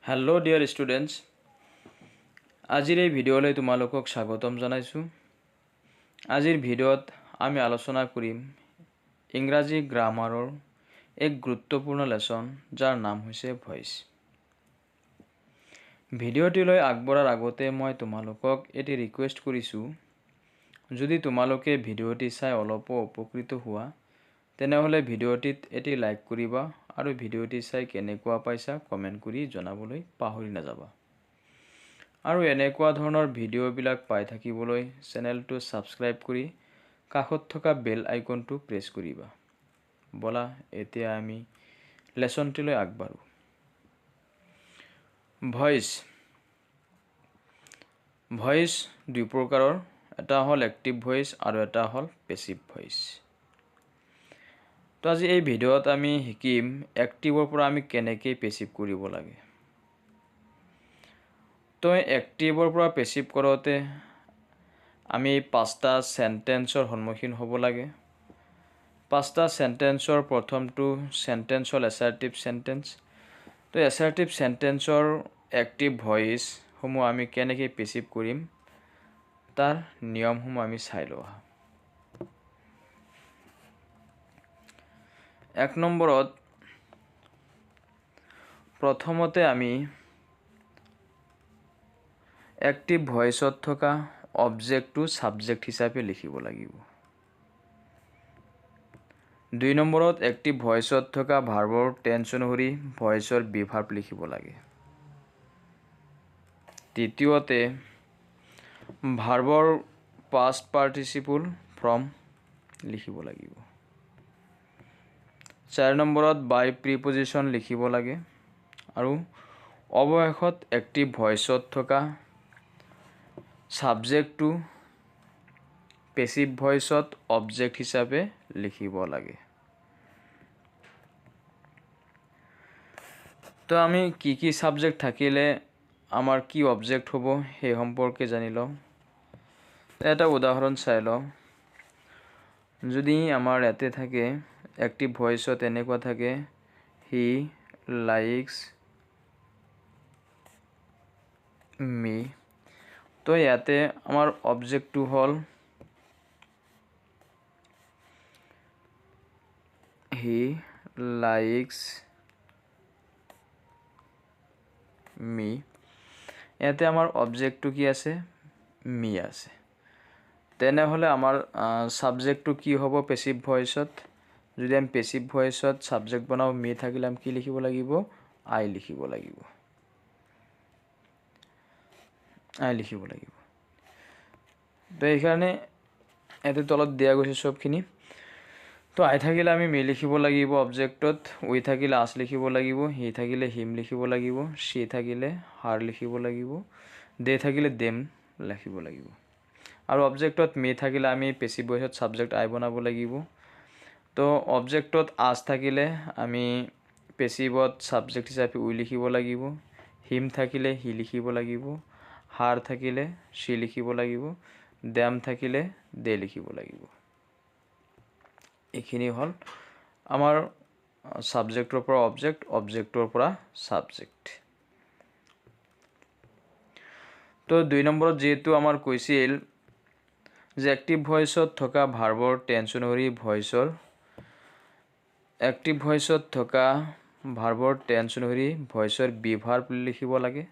Hello' dear students, আজিৰ এই ভিডিঅ'লৈ তোমালোকক স্বাগতম জনাইছোঁ। আজিৰ ভিডিঅ'ত আমি আলোচনা কৰিম ইংৰাজী গ্ৰামাৰৰ এক গুৰুত্বপূৰ্ণ লেছন, যাৰ নাম হৈছে ভইচ। ভিডিঅ'টিলৈ আগবঢ়াৰ আগতে মই তোমালোকক এটি ৰিকুৱেষ্ট কৰিছোঁ, যদি তোমালোকে ভিডিঅ'টি চাই অলপো উপকৃত হোৱা তেনেহ'লে ভিডিঅ'টিত এটি লাইক কৰিবা আৰু ভিডিঅ'টি চাই কেনেকুৱা পাইছা কমেণ্ট কৰি জনাবলৈ পাহৰি নাযাবা। আৰু এনেকুৱা ধৰণৰ ভিডিঅ'বিলাক পাই থাকিবলৈ চেনেলটো ছাবস্ক্ৰাইব কৰি কাষত থকা বেল আইকনটো প্ৰেছ কৰিবা। ব'লা এতিয়া আমি লেছনটিলৈ আগবাঢ়োঁ। ভইচ দুই প্ৰকাৰৰ, এটা হ'ল এক্টিভ ভইচ আৰু এটা হ'ল পেছিভ ভইচ। তো আজি এই ভিডিঅ'ত আমি শিকিম এক্টিভৰ পৰা আমি কেনেকৈ পেছিভ কৰিব লাগে। তো এক্টিভৰ পৰা পেছিভ কৰোঁতে আমি 5টা চেণ্টেন্সৰ সন্মুখীন হ'ব লাগে। 5টা চেণ্টেন্সৰ প্ৰথমটো চেণ্টেন্স হ'ল এছাৰ্টিভ চেণ্টেন্স। তো এছাৰ্টিভ চেণ্টেন্সৰ এক্টিভ ভইচসমূহ আমি কেনেকৈ পেছিভ কৰিম তাৰ নিয়মসমূহ আমি চাই লওঁ। 1 নম্বৰত প্ৰথমতে আমি এক্টিভ ভইচত থকা অবজেক্টটো ছাবজেক্ট হিচাপে লিখিব লাগিব। 2 নম্বৰত এক্টিভ ভইচত থকা ভাৰ্বৰ টেন্স অনুসৰি ভইচৰ বিভাৰ্ব লিখিব লাগে। তৃতীয়তে ভাৰ্বৰ পাষ্ট পাৰ্টিচিপল ফৰ্ম লিখিব লাগিব। 4 নম্বৰত বাই প্ৰিপজিশ্যন লিখিব লাগে। আৰু অৱশেষত এক্টিভ ভইচত থকা ছাবজেক্টটো পেছিভ ভইচত অবজেক্ট হিচাপে লিখিব লাগে। তো আমি কি ছাবজেক্ট থাকিলে আমাৰ কি অবজেক্ট হ'ব সেই সম্পৰ্কে জানি লওঁ। এটা উদাহৰণ চাই লওঁ। যদি আমাৰ ইয়াতে থাকে এক্টিভ ভইচত এনেকুৱা থাকে, হি লাইকস মি, তো ইয়াতে আমাৰ অবজেক্টটো হ'ল হি লাইকস মি। ইয়াতে আমাৰ অবজেক্টটো কি আছে? মি আছে। তেনেহ'লে আমাৰ ছাবজেক্টটো কি হ'ব পেছিভ ভইচত? যদি আমি পেছিভ ভইচত ছাবজেক্ট বনাওঁ, মি থাকিলে আমি কি লিখিব লাগিব? আই লিখিব লাগিব। তো এইকাৰণে ইয়াতে তলত দিয়া গৈছে চবখিনি। তো আই থাকিলে আমি মি লিখিব লাগিব অবজেক্টত, উই থাকিলে আছ লিখিব লাগিব, হি থাকিলে হিম লিখিব লাগিব, সি থাকিলে হাৰ লিখিব লাগিব, দে থাকিলে দেম লিখিব লাগিব। আৰু অবজেক্টত মি থাকিলে আমি পেছিভ ভইচত ছাবজেক্ট আই বনাব লাগিব। তো অবজেক্টত আছ থাকিলে আমি পেছিভত ছাবজেক্ট হিচাপে উই লিখিব লাগিব, হিম থাকিলে হি লিখিব লাগিব, হাৰ থাকিলে সি লিখিব লাগিব, দেম থাকিলে দে লিখিব লাগিব। এইখিনি হ'ল আমাৰ ছাবজেক্টৰ পৰা অবজেক্ট, অবজেক্টৰ পৰা ছাবজেক্ট। তো 2 নম্বৰত যিহেতু আমাৰ কৈছিল যে এক্টিভ ভইচত থকা ভাৰ্বৰ টেন্স অনুসৰি ভইচৰ বিভাৰ্ব লিখিব লাগে।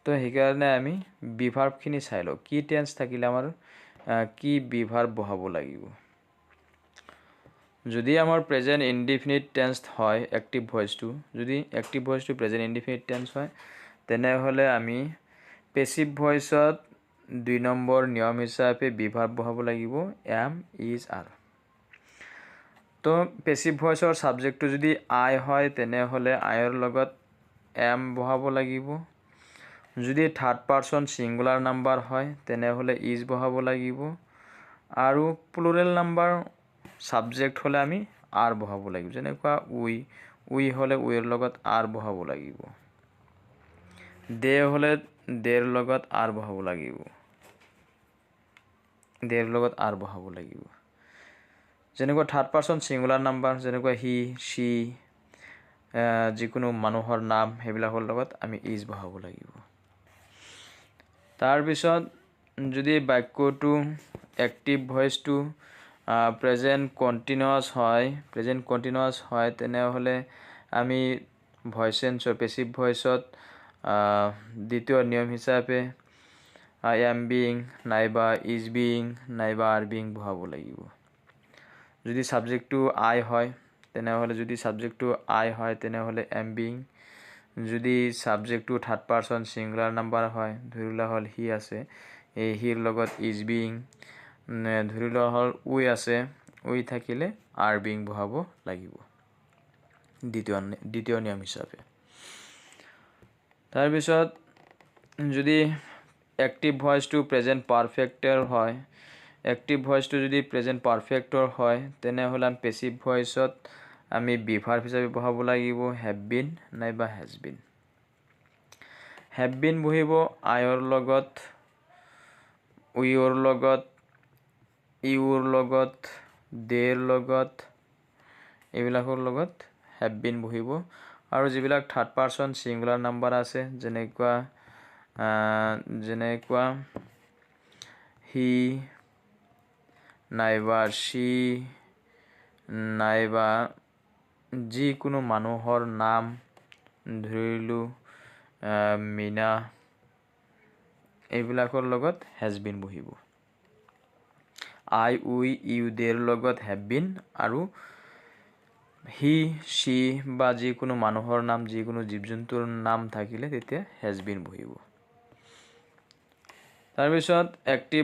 তো সেইকাৰণে আমি বিভাৰ্বখিনি চাই লওঁ। কি টেন্স থাকিলে আমাৰ কি বিভাৰ্ব বহাব লাগিব। যদি আমাৰ প্ৰেজেণ্ট ইনডিফিনিট টেন্স হয় এক্টিভ ভইচটো, যদি এক্টিভ ভইচটো প্ৰেজেণ্ট ইনডিফিনিট টেন্স হয় তেনেহ'লে আমি পেছিভ ভইচত 2 নম্বৰ নিয়ম হিচাপে বিভাৰ্ব বহাব লাগিব এম, ইজ, আৰ। তো পেছিভ ভইচৰ ছাবজেক্টটো যদি আই হয় তেনেহ'লে আইৰ লগত এম বহাব লাগিব। যদি থাৰ্ড পাৰ্চন ছিংগুলাৰ নাম্বাৰ হয় তেনেহ'লে ইজ বহাব লাগিব। আৰু প্লুৰেল নাম্বাৰ ছাবজেক্ট হ'লে আমি আৰ বহাব লাগিব। যেনেকুৱা উই হ'লে উইৰ লগত আৰ বহাব লাগিব। দে হ'লে দেৰ লগত আৰ বহাব লাগিব। যেনেকুৱা থাৰ্ড পাৰ্চন ছিংগুলাৰ নাম্বাৰ যেনেকুৱা হি, সি, যিকোনো মানুহৰ নাম সেইবিলাকৰ লগত আমি ইজ বহাব লাগিব। তাৰপিছত যদি বাক্যটো এক্টিভ ভইচটো প্ৰেজেণ্ট কণ্টিনিউৱাছ হয় তেনেহ'লে আমি ভইচ চেঞ্চৰ পেচিভ ভইচত দ্বিতীয় নিয়ম হিচাপে এম বিং নাইবা ইজ বিং নাইবা আৰ বিং বহাব লাগিব। যদি ছাবজেক্টটো আই হয় তেনেহ'লে এম বিং। যদি ছাবজেক্টটো থাৰ্ড পাৰ্চন ছিংগুলাৰ নাম্বাৰ হয়, ধৰি লোৱা হ'ল হি আছে, এই হিৰ লগত ইজ বিং, ধৰি লোৱা হ'ল উই আছে, উই থাকিলে আৰ বিং বহাব লাগিব দ্বিতীয় নিয়ম হিচাপে। তাৰপিছত যদি এক্টিভ ভইচটো প্ৰেজেণ্ট পাৰফেক্টৰ হয়, তেনেহ'লে আমি পেচিভ ভইচত আমি বিভাৰ্ব হিচাপে বহাব লাগিব হেভ বিন নাইবা হেজ বিন। হেভ বিন বহিব আইৰ লগত, উইৰ লগত, ইউৰ লগত, দেৰ লগত, এইবিলাকৰ লগত হেভ বিন বহিব। আৰু যিবিলাক থাৰ্ড পাৰ্চন ছিংগুলাৰ নাম্বাৰ আছে যেনেকুৱা হি নাইবা সি নাইবা যিকোনো মানুহৰ নাম, ধৰিলোঁ মীনা, এইবিলাকৰ লগত হেজ বিন বহিব। আই উই ইউ দেৰ লগত হেভ বিন, আৰু হি সি বা যিকোনো মানুহৰ নাম, যিকোনো জীৱ জন্তুৰ নাম থাকিলে তেতিয়া হেজ বিন বহিব। তাৰপিছত এক্টিভ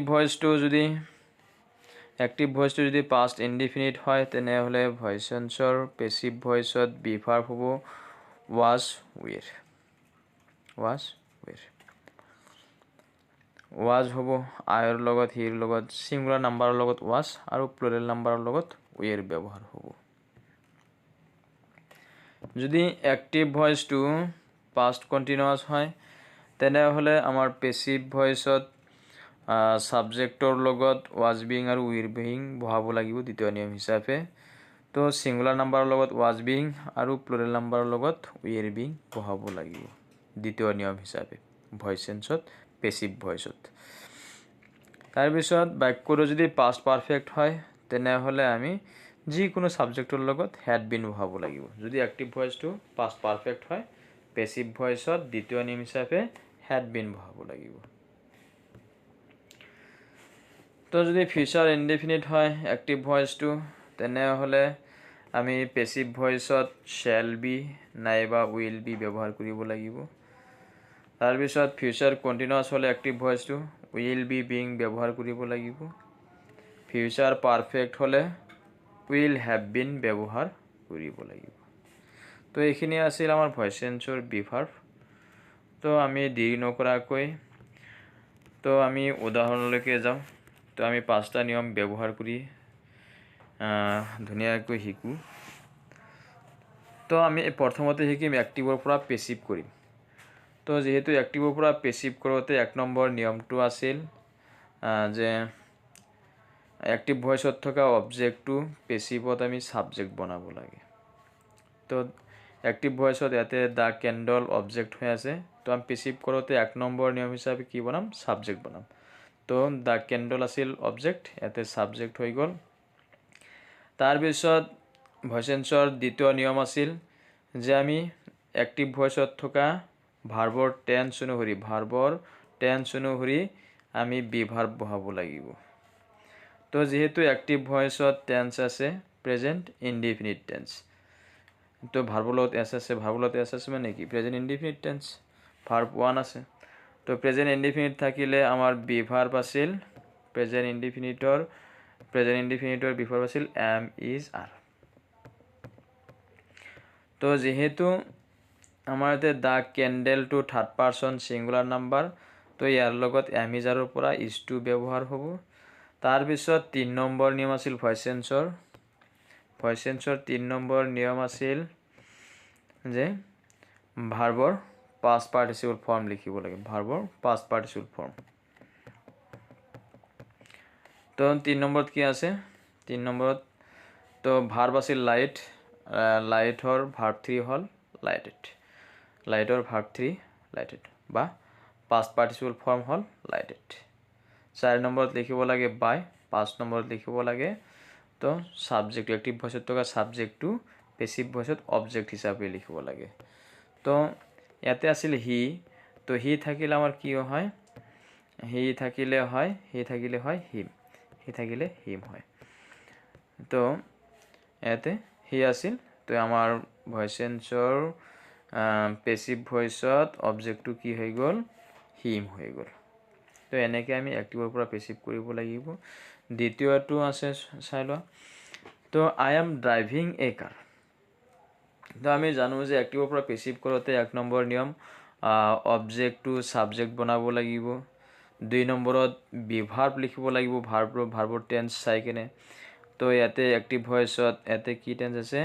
ভইচটো যদি পাষ্ট ইনডিফিনিট হয় তেনেহ'লে ভইচ চেঞ্চৰ পেচিভ ভইচত বিভাৰ্ব হ'ব ৱাজ ৱেৰ। ৱাজ হ'ব আইৰ লগত, হিৰ লগত, ছিংগুলাৰ নাম্বাৰৰ লগত ৱাজ, আৰু প্লুৰেল নাম্বাৰৰ লগত ৱেৰ ব্যৱহাৰ হ'ব। যদি এক্টিভ ভইচটো পাষ্ট কণ্টিনিউৱাছ হয় তেনেহ'লে আমাৰ পেচিভ ভইচত ছাবজেক্টৰ লগত ৱাজ বিং আৰু উইৰ বিং বহাব লাগিব দ্বিতীয় নিয়ম হিচাপে। তো ছিংগুলাৰ নাম্বাৰৰ লগত ৱাজ বিং আৰু প্লুৰেল নাম্বাৰৰ লগত উইৰ বিং বহাব লাগিব দ্বিতীয় নিয়ম হিচাপে ভইচ চেঞ্চত পেচিভ ভইচত। তাৰপিছত বাক্যটো যদি পাষ্ট পাৰফেক্ট হয় তেনেহ'লে আমি যিকোনো ছাবজেক্টৰ লগত হেড বিন বহাব লাগিব। যদি এক্টিভ ভইচটো পাষ্ট পাৰফেক্ট হয়, পেচিভ ভইচত দ্বিতীয় নিয়ম হিচাপে হেড বিন বহাব লাগিব। তো যদি ফিউচাৰ ইনডিফিনিট হয় এক্টিভ ভইচটো, তেনেহ'লে আমি পেচিভ ভইচত শ্বেল বি নাইবা উইল বি ব্যৱহাৰ কৰিব লাগিব। তাৰপিছত ফিউচাৰ কণ্টিনিউৱাছ হ'লে এক্টিভ ভইচটো উইল বি বিং ব্যৱহাৰ কৰিব লাগিব। ফিউচাৰ পাৰফেক্ট হ'লে উইল হেভ বিন ব্যৱহাৰ কৰিব লাগিব। তো এইখিনি আছিল আমাৰ ভইচ চেঞ্চৰ বিভাৰ্ব। তো আমি দেৰি নকৰাকৈ আমি উদাহৰণলৈকে যাওঁ। তো আমি 5টা নিয়ম ব্যৱহাৰ কৰি ধুনীয়াকৈ শিকোঁ। তো আমি প্ৰথমতে শিকিম এক্টিভৰ পৰা পেচিভ কৰিম। তো যিহেতু এক্টিভৰ পৰা পেচিভ কৰোঁতে 1 নম্বৰ নিয়মটো আছিল যে এক্টিভ ভইচত থকা অবজেক্টটো পেচিভত আমি ছাবজেক্ট বনাব লাগে। তো এক্টিভ ভইচত ইয়াতে দ্য কেণ্ডল অবজেক্ট হৈ আছে, তো আমি পেচিভ কৰোঁতে 1 নম্বৰ নিয়ম হিচাপে কি বনাম? ছাবজেক্ট বনাম। তো দ্য কেণ্ডল আছিল অবজেক্ট, ইয়াতে ছাবজেক্ট হৈ গ'ল। তাৰপিছত ভইচ চেঞ্চৰ দ্বিতীয় নিয়ম আছিল যে আমি এক্টিভ ভইচত থকা ভাৰ্বৰ টেন্স অনুসৰি আমি বিভাৰ্ব বহাব লাগিব। তো যিহেতু এক্টিভ ভইচত টেন্স আছে প্ৰেজেণ্ট ইনডিফিনিট টেন্স, তো ভাৰ্বৰ লগত এছ আছে মানে কি? Present indefinite tense. ভাৰ্ব 1 আছে, তো প্ৰেজেণ্ট ইনডিফিনিট থাকিলে আমাৰ বিভাৰ্ব আছিল প্ৰেজেণ্ট ইনডিফিনিটৰ বিভাৰ্ব আছিল এম ইজ আৰ। তো যিহেতু আমাৰ ইয়াতে দ্য কেণ্ডেলটো থাৰ্ড পাৰ্চন ছিংগুলাৰ নাম্বাৰ, তো ইয়াৰ লগত এম ইজ আৰৰ পৰা ইজ টু ব্যৱহাৰ হ'ব। তাৰপিছত 3 নম্বৰ নিয়ম আছিল ভইচ চেঞ্চৰ 3 নম্বৰ নিয়ম আছিল যে ভাৰ্বৰ পাষ্ট পাৰ্টিচিপল ফৰ্ম লিখিব লাগে। তো 3 নম্বৰত কি আছে? 3 নম্বৰত তো ভাৰ্ব আছিল লাইটৰ ভাৰ্ব 3 হ'ল লাইটেড লাইটৰ ভাৰ্ব 3 লাইটেড বা পাষ্ট পাৰ্টিচিপল ফৰ্ম হ'ল লাইটেড 4 নম্বৰত লিখিব লাগে বাই 5 নম্বৰত লিখিব লাগে তো সাবজেক্ট এক্টিভ ভয়েসত থকা সাবজেক্টটো পেসিভ ভয়েসত অবজেক্ট হিচাপে লিখিব লাগে তো ইয়াতে আছিল হি তো হি থাকিলে আমাৰ কি হয় হি থাকিলে হয় হিম হি থাকিলে হিম হয় তো ইয়াতে হি আছিল তো আমাৰ ভয়েস চেঞ্জৰ পেসিভ ভয়েসত অবজেক্টটো কি হৈ গ'ল হিম হৈ গ'ল তো এনেকৈ আমি এক্টিভৰ পৰা পেসিভ কৰিব লাগিব দ্বিতীয়টো আছে চাই লোৱা তো আই এম ড্ৰাইভিং এ কাৰ তো আমি জানো যে এক্টিভৰ পৰা পেসিভ কৰোঁতে 1 নম্বৰ নিয়ম অবজেক্টটো সাবজেক্ট বনাব লাগিব 2 নম্বৰত বিভাৰ্ব লিখিব লাগিব ভাৰ্বৰ টেন্স চাই কেনে তো ইয়াতে এক্টিভ ভয়েসত ইয়াতে কি টেন্স আছে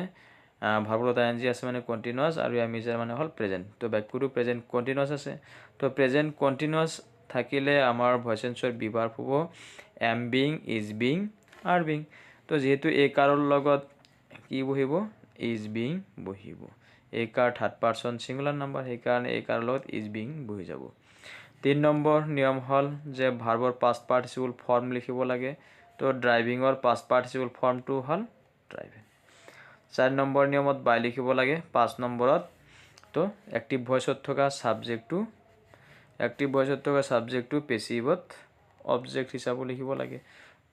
ভাৰ্বৰ আইএনজি আছে মানে কন্টিনিউয়াস আৰু এমিজাৰ মানে হ'ল প্ৰেজেন্ট তো বাক্যটো প্ৰেজেন্ট কন্টিনিউয়াস আছে তো প্ৰেজেন্ট কন্টিনিউয়াস থাকিলে আমাৰ ভয়েস চেঞ্জৰ বিভাৰ্ব হ'ব am being is being R being তো যেহেতু এ কাৰৰ লগত কি বহিব ইজ বিং বহিব এ কাৰ থাৰ্ড পাৰ্সন সিঙ্গুলাৰ নাম্বাৰ সেইকাৰণে এ কাৰৰ লগত ইজ বিং বহি যাব 3 নম্বৰ নিয়ম হ'ল যে ভাৰ্বৰ পাষ্ট পাৰ্টিচিপল ফৰ্ম লিখিব লাগে তো ড্ৰাইভিংৰ পাষ্ট পাৰ্টিচিপল ফৰ্মটো হ'ল ড্ৰাইভিং 4 নম্বৰ নিয়মত বাই লিখিব লাগে 5 নম্বৰত তো এক্টিভ ভয়েসত থকা সাবজেক্টটো পেসিভত অবজেক্ট হিচাপে লিখিব লাগে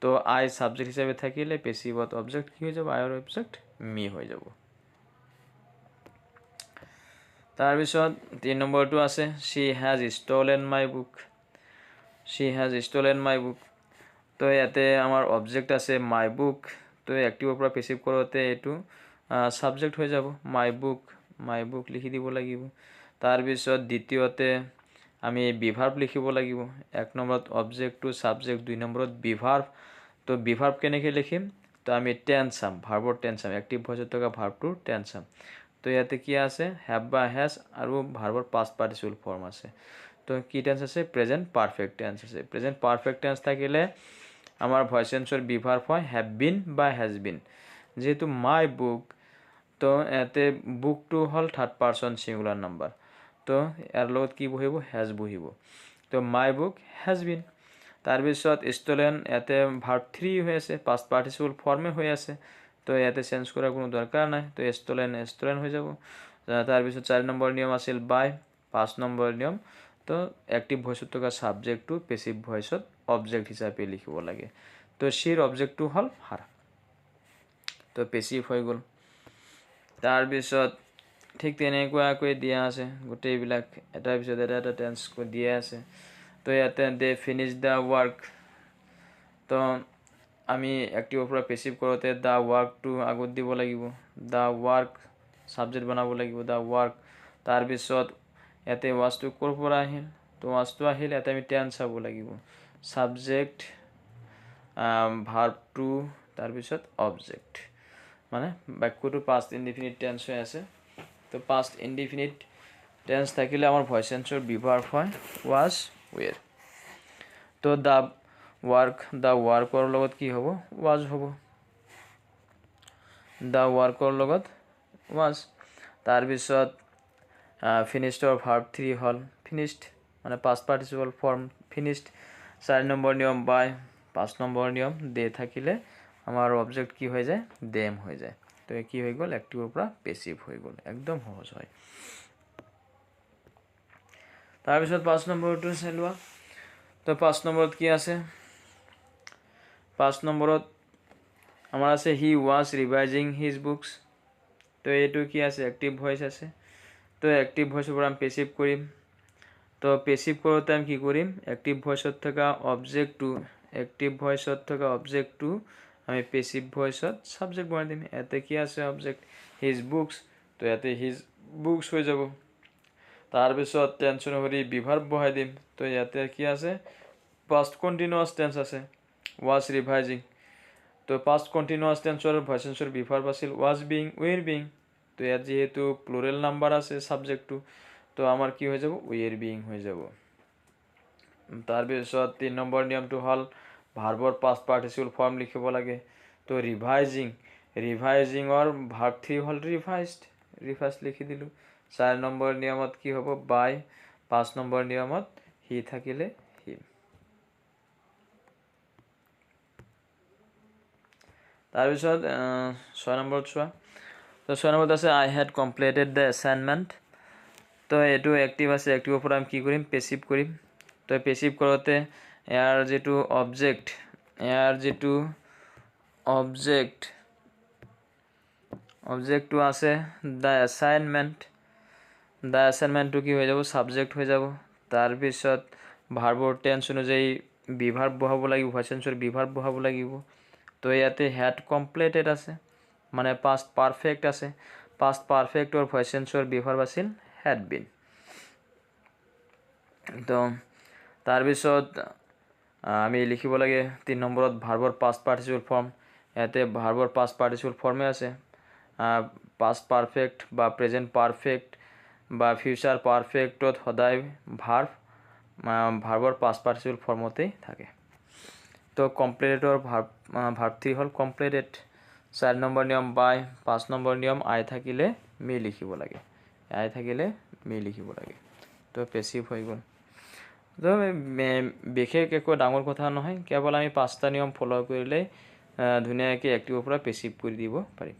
তো আই সাবজেক্ট হিচাপে থাকিলে পেসিভত অবজেক্ট কি হৈ যাব আইৰ অবজেক্ট মি হৈ যাব তাৰপিছত 3 নম্বৰটো আছে she has stolen my book তো ইয়াতে আমাৰ অবজেক্ট আছে মাই বুক তো এক্টিভৰ পৰা পেসিভ কৰোঁতে এইটো সাবজেক্ট হৈ যাব মাই বুক লিখি দিব লাগিব তাৰপিছত দ্বিতীয়তে আমি বিভাৰ্ব লিখিব লাগিব 1 নম্বৰত অবজেক্ট টু সাবজেক্ট 2 নম্বৰত বিভাৰ্ব তো বিভাৰ্ব কেনেকৈ লিখিম তো আমি টেন্স চাম ভাৰ্বৰ টেন্স চাম এক্টিভ ভয়েসত থকা ভাৰ্বটোৰ টেন্স চাম তো ইয়াতে কি আছে হ্যাভ বা হ্যাজ আৰু ভাৰ্বৰ পাষ্ট পাৰ্টিচিপল ফৰ্ম আছে তো কি টেন্স আছে প্ৰেজেন্ট পাৰফেক্ট টেন্স আছে প্ৰেজেন্ট পাৰফেক্ট টেন্স থাকিলে আমাৰ ভয়েস চেঞ্জৰ বিভার্ব হয় হ্যাভ বিন বা হ্যাজ বিন যেহেতু মাই বুক তো ইয়াতে বুকটো হ'ল থার্ড পার্সন সিঙ্গুলার নাম্বার তো ইয়াৰ লগত কি বহিব হ্যাজ বহিব তো মাই বুক হ্যাজ বিন তাৰপিছত ষ্টলেন ইয়াতে ভাৰ্ব 3 হৈ আছে পাষ্ট পাৰ্টিচিপল ফৰ্মে হৈ আছে তো ইয়াতে চেঞ্জ কৰাৰ কোনো দৰকাৰ নাই তো ষ্টলেন হৈ যাব তাৰপিছত 4 নম্বৰ নিয়ম আছিল বাই 5 নম্বৰ নিয়ম তো এক্টিভ ভয়েসত থকা সাবজেক্টটো পেসিভ ভয়েসত অবজেক্ট হিচাপে লিখিব লাগে তো শিৰ অবজেক্টটো হ'ল হাৰ তো পেসিভ হৈ গ'ল তাৰপিছত ঠিক তেনেকুৱাকৈ দিয়া আছে গোটেইবিলাক এটাৰ পিছত এটা টেন্স দিয়া আছে তো ইয়াতে দে ফিনিশ দ্য ওয়ার্ক তো আমি এক্টিভৰ পৰা পেসিভ কৰোঁতে দ্য ওয়াৰ্কটো আগত দিব লাগিব দ্য ওয়াৰ্ক সাবজেক্ট বনাব লাগিব দ্য ওয়াৰ্ক তাৰপিছত ইয়াতে ওয়াজটো ক'ৰ পৰা আহিল তো ওয়াজটো আহিল ইয়াতে আমি টেন্স চাব লাগিব সাবজেক্ট ভার্ব টু তাৰপিছত অবজেক্ট মানে বাক্যটো পাষ্ট ইনডিফিনিট টেন্স হৈ আছে তো পাষ্ট ইনডিফিনিট টেন্স থাকিলে আমাৰ ভয়েস চেঞ্জৰ বিভাৰ্ব হয় ওয়াজ ওয়েৰ তো দ্য ওয়াৰ্কৰ লগত কি হ'ব ওয়াজ হ'ব দ্য ওয়াৰ্কৰ লগত ওয়াজ তাৰপিছত ফিনিশ্ডৰ ভাৰ্ব 3 হ'ল ফিনিশ্ড মানে পাষ্ট পাৰ্টিসিপল ফৰ্ম ফিনিশ্ড 4 নম্বৰ নিয়ম বাই 5 নম্বৰ নিয়ম দে থাকিলে আমাৰ অবজেক্ট কি হৈ যায় দেম হৈ যায় তো কি হৈ গ'ল এক্টিভৰ পৰা পেসিভ হৈ গ'ল একদম সহজ হয় তাৰপিছত 5 নম্বৰটো চাই লোৱা তো 5 নম্বৰত কি আছে 5 নম্বৰত আমাৰ আছে হি ওয়াজ রিভাইজিং হিজ বুকস তো এইটো কি আছে এক্টিভ ভয়েস আছে তো এক্টিভ ভয়েসৰ পৰা আমি পেসিভ কৰিম তো পেসিভ কৰোঁতে আমি কি কৰিম এক্টিভ ভয়েসত থকা অবজেক্টটো আমি পেসিভ ভয়েসত সাবজেক্ট বনাই দিম ইয়াতে কি আছে অবজেক্ট হিজ বুকস তো ইয়াতে হিজ বুকস হৈ যাব তাৰপিছত টেন্স অনুসৰি বিভাৰ্ব বহাই দিম তো ইয়াতে কি আছে পাষ্ট কন্টিনিউয়াস টেন্স আছে ওয়াজ রিভাইজিং তো পাষ্ট কন্টিনিউয়াস টেন্সৰ ভয়েস চেঞ্জৰ বিভাৰ্ব আছিল ওয়াজ বিং ওয়েৰ বিং তো ইয়াত যেহেতু প্লুৰেল নাম্বাৰ আছে সাবজেক্টটো তো আমাৰ কি হৈ যাব ওয়েৰ বিং হৈ যাব তাৰপিছত 3 নম্বৰ নিয়মটো হ'ল ভাৰ্বৰ পাষ্ট পাৰ্টিচিপল ফৰ্ম লিখিব লাগে তো ৰিভাইজিংৰ ভাৰ্ব 3 হ'ল ৰিভাইজড লিখি দিলোঁ 4 নম্বৰ নিয়মত কি হ'ব বাই 5 নম্বৰ নিয়মত হি থাকিলে হিম তাৰপিছত 6 নম্বৰত চোৱা তো 6 নম্বৰত আছে আই হ্যাড কমপ্লিটেড দ্য এছাইনমেণ্ট তো এইটো এক্টিভ আছে এক্টিভৰ পৰা আমি কি কৰিম পেছিভ কৰিম তো পেছিভ কৰোঁতে ইয়াৰ যেটো অবজেক্টটো আছে দ্য এছাইনমেণ্টটো কি হৈ যাব সাবজেক্ট হৈ যাব তাৰপিছত ভাৰ্বৰ টেন্স অনুযায়ী বিভাৰ্ব বহাব লাগিব ভইচ এন্সাৰ বিভাৰ্ব বহাব লাগিব তো ইয়াতে হ্যাড কমপ্লিটেড আছে মানে পাষ্ট পাৰফেক্ট আছে পাষ্ট পাৰফেক্টৰ ভইচ এন্সাৰ বিভাৰ্ব আছিল হ্যাড বিন তো তাৰপিছত আমি লিখিব লাগে 3 নম্বৰত ভাৰ্বৰ পাষ্ট পাৰ্টিচিপল ফৰ্ম ইয়াতে ভাৰ্বৰ পাষ্ট পাৰ্টিচিপল ফৰ্মে আছে পাষ্ট পাৰফেক্ট বা প্ৰেজেন্ট পাৰফেক্ট বা ফিউচাৰ পাৰফেক্টত সদায় ভাৰ্বৰ পাষ্ট পাৰ্টিচিপল ফৰ্মতেই থাকে তো কমপ্লিটেডৰ ভাৰ্ব 3 হল কমপ্লিটেড 4 নম্বৰ নিয়ম বাই 5 নম্বৰ নিয়ম আই থাকিলে মি লিখিব লাগে তো পেছিভ হৈ গ'ল তো বিশেষ একো ডাঙৰ কথা নহয় কেৱল আমি 5টা নিয়ম ফলো কৰিলে ধুনীয়াকৈ এক্টিভৰ পৰা পেছিভ কৰি দিব পাৰিম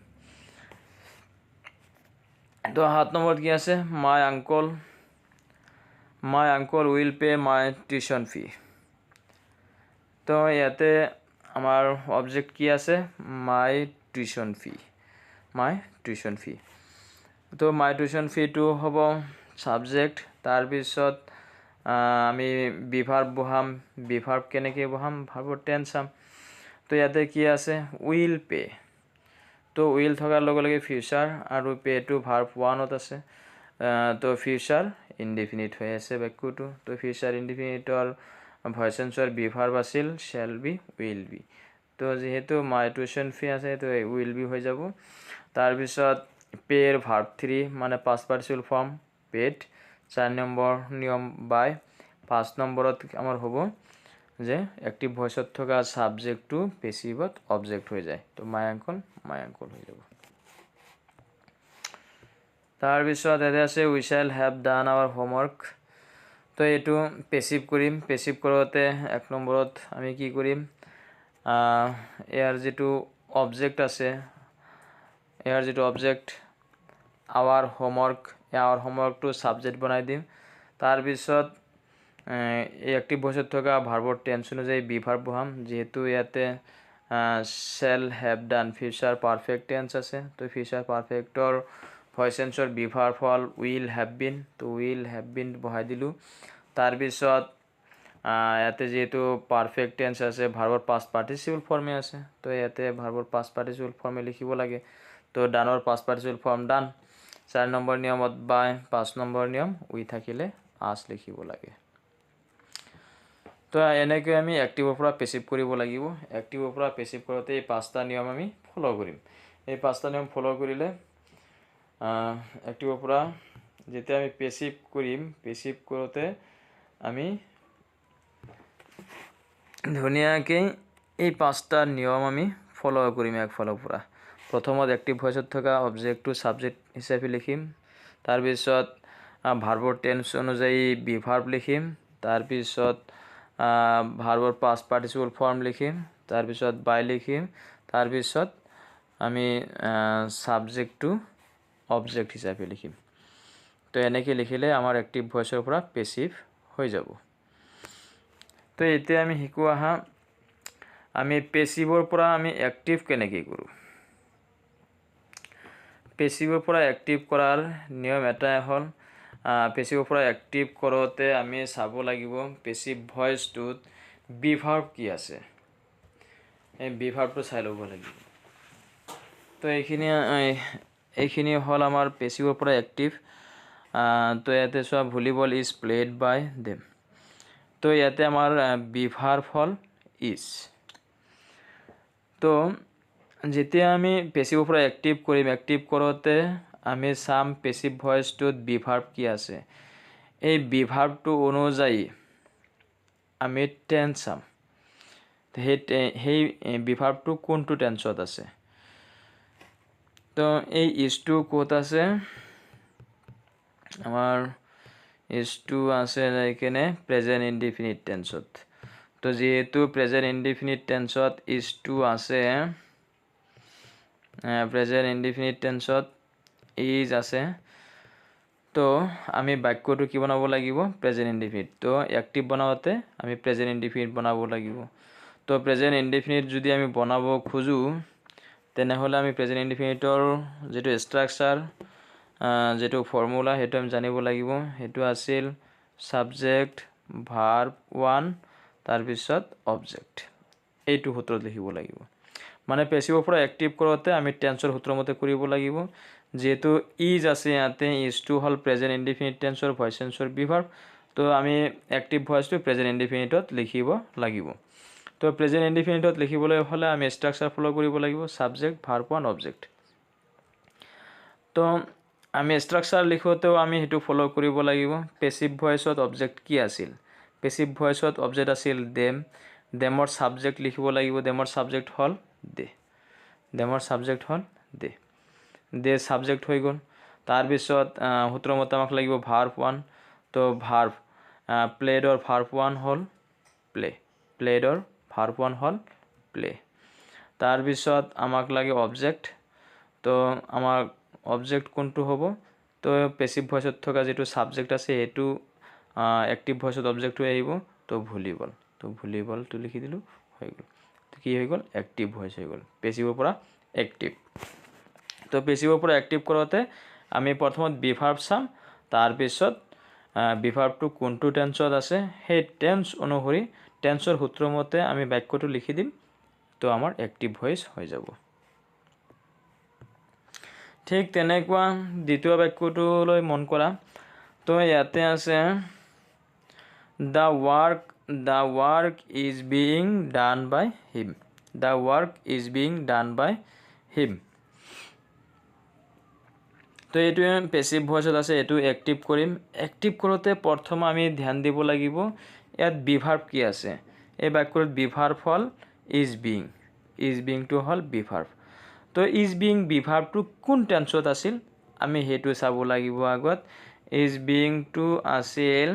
তো 7 নম্বৰত কি আছে my uncle will pay my tuition fee তো ইয়াতে আমাৰ অবজেক্ট কি আছে মাই টিউশন ফি তো মাই টিউশন ফিটো হ'ব সাবজেক্ট তাৰপিছত আমি বিভাৰ্ব বহাম বিভাৰ্ব কেনেকৈ বহাম ভাৰ্বৰ টেন্স চাম তো ইয়াতে কি আছে উইল পে তো উইল থকাৰ লগে লগে ফিউচাৰ আৰু পেটো ভাৰ্ব 1ত আছে তো ফিউচাৰ ইনডিফিনিট হৈ আছে বাক্যটো তো ফিউচাৰ ইনডিফিনিটৰ ভইচ এন্সাৰ বিভাৰ্ব আছিল শ্যাল বি উইল বি তো যেহেতু মাই টিউশন ফি আছে তো উইল বি হৈ যাব তাৰপিছত পেৰ ভাৰ্ব 3 মানে past participle form paid 4 number নিয়ম বাই 5 নম্বৰত আমাৰ হ'ব যে এক্টিভ ভইচত থকা সাবজেক্টটো পেছিভত অবজেক্ট হৈ যায় তো মাই আঙ্কল হৈ যাব তাৰপিছত এতে আছে we shall have done our homework তো এইটো পেছিভ কৰিম পেছিভ কৰোঁতে 1 নম্বৰত আমি কি কৰিম ইয়াৰ যেটো অবজেক্ট আছে আৱাৰ হোমৱৰ্কটো সাবজেক্ট বনাই দিম তাৰপিছত এই এক্টিভ ভইচত থকা ভাৰ্বৰ টেন্স অনুযায়ী বিভাৰ্ব বহাম যেহেতু ইয়াতে shall have done future perfect tense আছে তো ফিউচাৰ পাৰফেক্টৰ ভইচ এন্সাৰ বিভাৰ্ব হল উইল হেভ বিন তো উইল হেভ বিন বহাই দিলোঁ তাৰপিছত ইয়াতে যেহেতু পাৰফেক্ট টেন্স আছে ভাৰ্বৰ পাষ্ট পাৰ্টিচিপল ফৰ্মে আছে তো ইয়াতে ভাৰ্বৰ পাষ্ট পাৰ্টিচিপল ফৰ্মে লিখিব লাগে তো ডানৰ পাষ্ট পাৰ্টিচিপল ফৰ্ম ডান 4 নম্বৰ নিয়মত বাই 5 নম্বৰ নিয়ম উই থাকিলে আস লিখিব লাগে তো এনেকৈ আমি এক্টিভৰ পৰা পেছিভ কৰিব লাগিব এক্টিভৰ পৰা পেছিভ কৰোঁতে এই 5টা নিয়ম আমি ফলো কৰিম এই 5টা নিয়ম ফলো কৰিলে এক্টিভৰ পৰা যেতিয়া আমি পেছিভ কৰিম পেছিভ কৰোঁতে আমি ধুনীয়াকৈ এই 5টা নিয়ম আমি ফলো কৰিম একফালৰ পৰা প্ৰথমত এক্টিভ ভইচত থকা অবজেক্টটো সাবজেক্ট হিচাপে লিখিম তাৰপিছত ভাৰ্বৰ টেন্স অনুযায়ী বিভাৰ্ব লিখিম তাৰপিছত ভাৰ্বৰ পাষ্ট পাৰ্টিচিপল ফৰ্ম লিখিম তাৰপিছত বাই লিখিম তাৰপিছত আমি সাবজেক্টটো অবজেক্ট হিচাপে লিখিম তো এনেকৈ লিখিলে আমাৰ এক্টিভ ভইচৰ পৰা পেছিভ হৈ যাব তো এতিয়া আমি শিকো আহা আমি পেছিভৰ পৰা আমি এক্টিভ কেনেকৈ কৰোঁ পেছিভৰ পৰা এক্টিভ কৰাৰ নিয়ম এটাই হ'ল পেছিভৰ পৰা এক্টিভ কৰোঁতে আমি চাব লাগিব পেছিভ ভইচটোত বিভাৰ্ব কি আছে এই বিভাৰ্বটো চাই ল'ব লাগিব তো এইখিনি হ'ল আমাৰ পেছিভৰ পৰা এক্টিভ তো ইয়াতে চোৱা volleyball is played by them তো ইয়াতে আমাৰ বিভাৰ্ব হ'ল ইজ তো যেতিয়া আমি পেছিভৰ পৰা এক্টিভ কৰিম এক্টিভ কৰোঁতে আমি চাম পেছিভ ভইচটোত বিভাৰ্ব কি আছে এই বিভাৰ্বটো অনুযায়ী আমি টেন্স চাম সেই বিভাৰ্বটো কোনটো টেন্সত আছে তো এই ইজটো ক'ত আছে আমাৰ is to আছে যাই কেনে প্ৰেজেণ্ট ইনডিফিনিট টেন্সত তো যেহেতু প্ৰেজেণ্ট ইনডিফিনিট টেন্সত is to আছে প্ৰেজেণ্ট ইনডিফিনিট টেন্সত is আছে তো আমি বাক্যটো কি বনাব লাগিব প্ৰেজেণ্ট ইনডিফিনিট তো অ্যাক্টিভ বনাওতে আমি প্ৰেজেণ্ট ইনডিফিনিট বনাব লাগিব তো প্ৰেজেণ্ট ইনডিফিনিট যদি আমি বনাব খোজো তেনেহলে আমি প্ৰেজেণ্ট ইনডিফিনিটৰ যেটো স্ট্ৰাকচাৰ যেটো ফৰ্মুলা হেতু আমি জানিব লাগিব হেতু আছিল সাবজেক্ট ভাৰ্ব 1 তাৰ পিছত অবজেক্ট এইটো সূত্ৰত লিখিব লাগিব মানে পেসিভৰ পৰা অ্যাক্টিভ কৰোতে আমি টেন্সৰ সূত্ৰ মতে কৰিব লাগিব যেহেতু ইজ আছে ইয়াতে ইজ টু হল প্ৰেজেণ্ট ইনডিফিনিট টেন্সৰ ভয়েস টেন্সৰ বিভাৰ্ব তো আমি অ্যাক্টিভ ভয়েসটো প্ৰেজেণ্ট ইনডিফিনিটত লিখিব লাগিব তো প্ৰেজেণ্ট ইনডিফিনিটত লিখিবলৈ হলে আমি স্ট্ৰাকচাৰ ফলো কৰিব লাগিব সাবজেক্ট ভাৰ্ব 1 অবজেক্ট তো আমি স্ট্ৰাকচাৰ লিখোতেও আমি হেতু ফলো কৰিব লাগিব পেসিভ ভয়েসত অবজেক্ট কি আছিল পেসিভ ভয়েসত অবজেক্ট আছিল দেম দেমৰ সাবজেক্ট লিখিব লাগিব দেমৰ সাবজেক্ট হল দে দেমৰ সাবজেক্ট হল দে দে সাবজেক্ট হৈ গল তাৰ পিছত সূত্ৰ মতে আমাক লাগিব ভাৰ্ব 1 তো ভাৰ্ব প্লেডৰ ভাৰ্ব 1 হল প্লে প্লেডৰ ভাৰ্ব 1 হল প্লে তাৰ পিছত আমাক লাগে অবজেক্ট তো আমাৰ অবজেক্ট কোনটো হ'ব তো পেসিভ ভয়েসত থকা যেটো সাবজেক্ট আছে এটো অ্যাক্টিভ ভয়েসত অবজেক্ট হৈ আহিব তো ভুলিবল তো লিখি দিলো হৈ গল তো কি হৈ গল অ্যাক্টিভ ভয়েস হৈ গল পেসিভৰ পৰা অ্যাক্টিভ তো পেসিভৰ পৰা অ্যাক্টিভ কৰোতে আমি প্ৰথমত বিভাৰ্ব চাম তাৰ পিছত বিভাৰ্বটো কোনটো টেন্সত আছে সেই টেন্স অনুসৰি টেন্সৰ সূত্ৰ মতে আমি বাক্যটো লিখি দিম তো আমাৰ অ্যাক্টিভ ভয়েস হৈ যাব ঠিক তেনেকুৱা দ্বিতীয় বাক্যটোলৈ মন কৰা তো ইয়াতে আছে the work is being done by him the work is being done by him তো এইটো পেসিভ ভয়েসত আছে এটো অ্যাক্টিভ কৰিম অ্যাক্টিভ কৰোতে প্ৰথম আমি ধ্যান দিব লাগিব ইয়াত বিভাৰ্ব কি আছে এই বাক্যত বিভাৰ্ব হল is being to হল বিভাৰ্ব তো is being বিভাৰ্বটো কোন টেন্সত আছিল আমি হেতু চাব লাগিব আগত is being to আছিল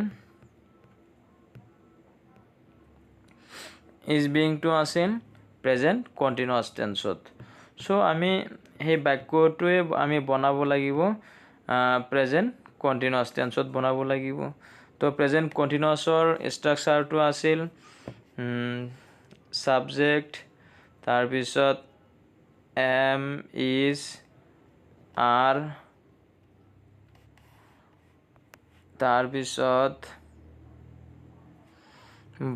প্ৰেজেন্ট কন্টিনিউয়াস টেন্সত সো আমি সেই বাক্যটোৱে আমি বনাব লাগিব প্ৰেজেন্ট কন্টিনিউয়াস টেন্সত বনাব লাগিব তো প্ৰেজেন্ট কন্টিনিউয়াসৰ স্ট্ৰাকচাৰটো আছিল সাবজেক্ট তাৰ পিছত am is are তাৰ পিছত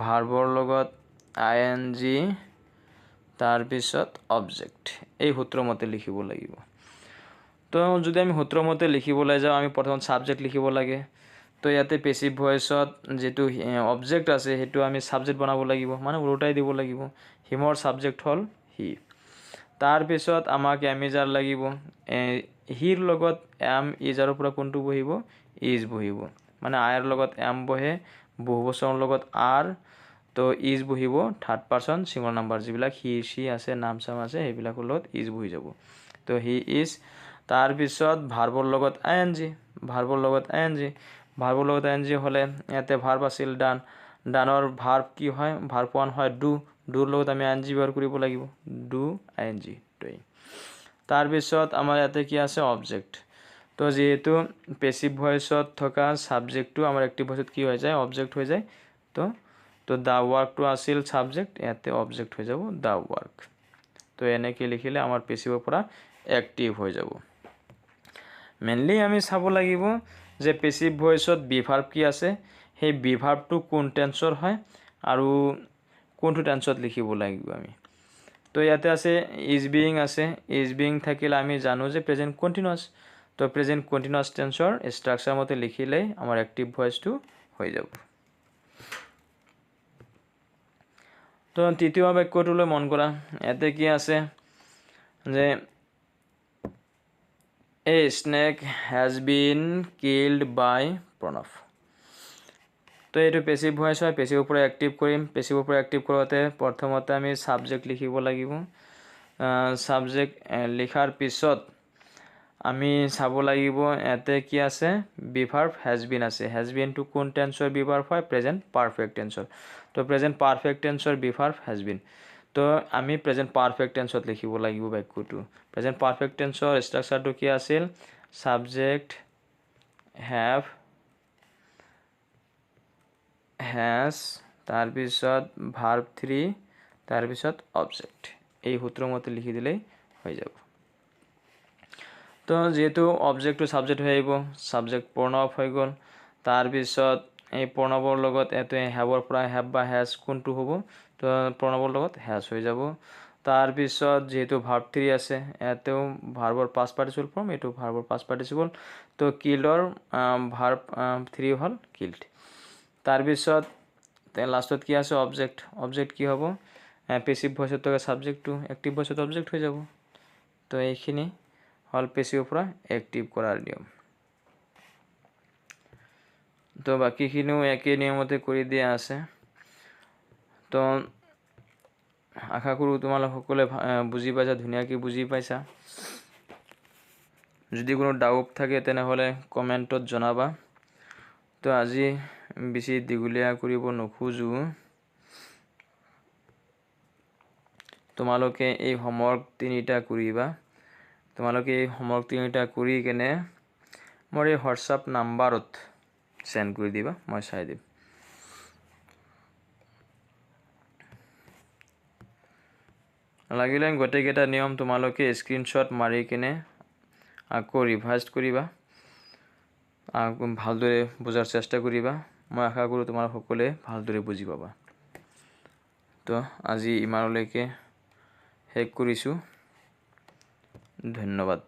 ভাৰ্বৰ লগত ing তাৰ পিছত অবজেক্ট এই সূত্ৰ মতে লিখিব লাগিব তো যদি আমি সূত্ৰ মতে লিখিবলৈ যাও আমি প্ৰথম সাবজেক্ট লিখিব লাগে তো ইয়াতে পেসিভ ভয়েসত যেটো অবজেক্ট আছে হেতু আমি সাবজেক্ট বনাব লাগিব মানে উল্টাই দিব লাগিব হিমৰ সাবজেক্ট হল হি তাৰ পিছত আমাক এমিজাৰ লাগিব হিৰ লগত এম ইজাৰৰ পৰা কোনটো বহিব ইজ বহিব মানে আইৰ লগত এম বহে বহুবচনৰ লগত আৰ তো ইজ বহিব থাৰ্ড পাৰসন সিঙ্গল নাম্বাৰ যিবিলাক হি সি আছে নাম সাম আছে সেইবিলাকৰ লগত ইজ বহি যাব তো হি ইজ তাৰ পিছত ভাৰ্বৰ লগত আইএনজি হলে ইয়াতে ভাৰ্ব আছিল ডান ডানৰ ভাৰ্ব কি হয় ভাৰ্ব 1 হয় ডুৰ লগত আমি আইএনজি ব্যৱহাৰ কৰিব লাগিব ডু আইএনজি টই তাৰ পিছত আমাৰ ইয়াতে কি আছে অবজেক্ট তো যেহেতু পেসিভ ভয়েসত থকা সাবজেক্টটো আমাৰ অ্যাক্টিভ ভয়েসত কি হৈ যায় অবজেক্ট হৈ যায় তো দা ওয়ার্কটো আছিল সাবজেক্ট ইয়াতে অবজেক্ট হৈ যাব দা ওয়ার্ক তো এনেকৈ লিখিলে আমাৰ পেসিভৰ পৰা অ্যাক্টিভ হৈ যাব মেইনলি আমি চাব লাগিব যে পেসিভ ভয়েসত বিভার্ব কি আছে সেই বিভার্বটো কোন টেন্সৰ হয় আৰু কোনটো টেন্সত লিখিব লাগিব আমি তো ইয়াতে আছে ইজ বিং থাকিলে আমি জানো যে প্রেজেন্ট কন্টিনিউয়াস তো প্রেজেন্ট কন্টিনিউয়াস টেন্সৰ স্ট্ৰাকচাৰ মতে লিখিলে আমাৰ অ্যাক্টিভ ভয়েসটো হৈ যাব তো তৃতীয় বাক্যটোলৈ মন কৰা ইয়াতে কি আছে যে a snake has been killed by Pranav তো এটো পেসিভ ভয়েস হয় পেসিভৰ পৰা অ্যাক্টিভ কৰিম পেসিভৰ পৰা অ্যাক্টিভ কৰোতে প্ৰথমতে আমি সাবজেক্ট লিখিব লাগিব সাবজেক্ট লিখাৰ পিছত আমি চাব লাগিব ইয়াতে কি আছে বি ভাৰ্ব হ্যাজ বিন আছে হ্যাজ বিন টু কোন টেন্সৰ বি ভাৰ্ব হয় প্ৰেজেন্ট পাৰফেক্ট টেন্সৰ তো প্ৰেজেন্ট পাৰফেক্ট টেন্সৰ বি ভাৰ্ব হ্যাজ বিন তো আমি প্ৰেজেন্ট পাৰফেক্ট টেন্সত লিখিব লাগিব বাক্যটো প্ৰেজেন্ট পাৰফেক্ট টেন্সৰ ষ্ট্ৰাকচাৰটো কি আছিল সাবজেক্ট হ্যাভ হ্যাজ তাৰপিছত ভাৰ্ব 3 তাৰপিছত অবজেক্ট এই সূত্ৰৰ মতে লিখি দিলেই হৈ যাব তো যেহেতু অবজেক্ট টু সাবজেক্ট হৈ আহিব সাবজেক্ট প্ৰণৱ হৈ গ'ল তাৰপিছত এই প্ৰণৱৰ লগত এতে হ্যাভৰ পৰা হ্যাভ বা হ্যাজ কোনটো হ'ব তো প্ৰণৱৰ লগত হ্যাজ হৈ যাব তাৰপিছত যেহেতু ভাৰ্ব 3 আছে এতেও ভাৰ্বৰ পাস্ট পাৰ্টিসিপল ফৰ্ম এটো ভাৰ্বৰ পাস্ট পাৰ্টিসিপল তো কিলৰ ভাৰ্ব 3 হ'ল কিল্ড তাৰপিছত লাষ্টত কি আছে অবজেক্ট অবজেক্ট কি হ'ব পেসিভ ভয়েসত থকা সাবজেক্টটো এক্টিভ ভয়েসত অবজেক্ট হৈ যাব তো এইখিনি হল পেসিভৰ পৰা এক্টিভ কৰাৰ নিয়ম তো বাকিখিনিও একে নিয়মতে কৰি দিয়া আছে তো আশা কৰোঁ তোমালোক সকলে বুজি পাইছা ধুনীয়াকৈ বুজি পাইছা যদি কোনো ডাউট থাকে তেনেহলে কমেন্টত জনাবা তো আজি বেছি দীঘলীয়া কৰিব নোখোজো তোমালোকে এই হোমৱৰ্ক তিনিটা কৰিবা তোমালোকে এই হোমৱৰ্ক তিনিটা কৰি কেনে মোৰ এই হোৱাটছআপ নাম্বাৰত সেন্ড কৰি দিবা মই চাই দিম লাগিলে গোটেইকেইটা নিয়ম তোমালোকে স্ক্ৰীনশ্বট মাৰি কেনে আকৌ ৰিভাইজ কৰিবা ভালদৰে বুজাৰ চেষ্টা কৰিবা মই আশা কৰোঁ তোমাৰ সকলোৱে ভালদৰে বুজি পাবা তো আজি ইমানলৈকে শেষ কৰিছোঁ ধন্যবাদ